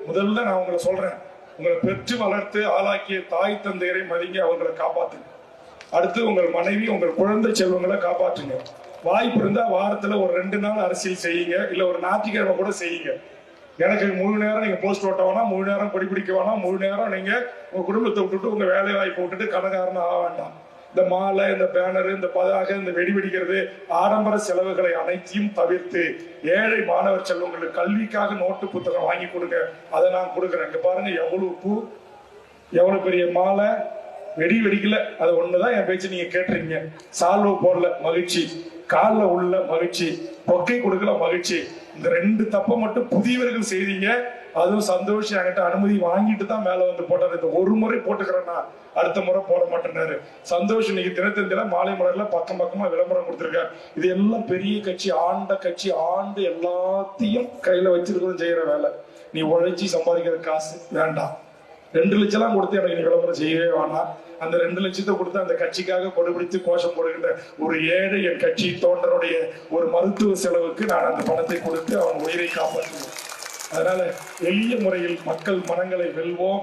முதல்ல நான் உங்களை சொல்றேன், உங்களை பெற்று வளர்த்து ஆளாக்கிய தாய் தந்தையரை மதிங்க, அவங்களை காப்பாத்துங்க. அடுத்து உங்கள் மனைவி உங்கள் குழந்தை செல்வங்களை காப்பாற்றுங்க. வாய்ப்பு இருந்தா வாரத்துல ஒரு 2 நாள் அரசியல் செய்யுங்க, இல்ல ஒரு ஞாயிற்றுக்கிழமை கூட செய்யுங்க. எனக்கு முழு நேரம் நீங்க போஸ்ட் ஓட்ட வேணாம், முழு நேரம் கொடி பிடிக்க வேணாம், முழு நேரம் நீங்க உங்க குடும்பத்தை விட்டுட்டு உங்க வேலை வாய்ப்பை விட்டுட்டு கணக்காரன் ஆக வேண்டாம். இந்த மாலை, இந்த பேனர், இந்த பதாக, இந்த வெடி வெடிக்கிறது, ஆடம்பர செலவுகளை அனைத்தையும் தவிர்த்து ஏழை மாணவர் செல்வங்களுக்கு கல்விக்காக நோட்டு புத்தகம் வாங்கி கொடுங்க. அதை நான் கொடுக்குறேன். இங்க பாருங்க, எவ்வளவு பூ, எவ்வளவு பெரிய மாலை, வெடி வெடிக்கல, அது ஒண்ணுதான் என் பேச்சு நீங்க கேட்டுறீங்க. சால்வ போடல, மகிழ்ச்சி. காலில் உள்ள மகிழ்ச்சி. பொக்கை கொடுக்கல, மகிழ்ச்சி. இந்த 2 தப்பை மட்டும் புதியவர்கள் செய்தீங்க. அதுவும் சந்தோஷம் என்கிட்ட அனுமதி வாங்கிட்டு தான் மேல வந்து போட்டாரு. இந்த ஒரு முறை போட்டுக்கிறேன்னா அடுத்த முறை போட மாட்டேன்னாரு. சந்தோஷம் இன்னைக்கு தினத்தந்தில மாலை மலர்ல பக்கம் பக்கமா விளம்பரம் கொடுத்திருக்காரு. இது எல்லாம் பெரிய கட்சி, ஆண்ட கட்சி, ஆண்டு எல்லாத்தையும் கையில வச்சிருக்கணும் செய்யற வேலை. நீ உழைச்சி சம்பாதிக்கிற காசு வேண்டாம். 2 லட்சம் கொடுத்து எனக்கு நீ விளம்பரம் செய்யவே வேணாம். அந்த 2 லட்சத்தை கொடுத்து அந்த கட்சிக்காக கொடுபிடித்து கோஷம் போடுகின்ற ஒரு ஏழை என் கட்சி தோன்றனுடைய ஒரு மருத்துவ செலவுக்கு நான் அந்த பணத்தை கொடுத்து அவன் உயிரை காப்பாற்றுவேன். அதனால எளிய முறையில் மக்கள் மனங்களை வெல்வோம்.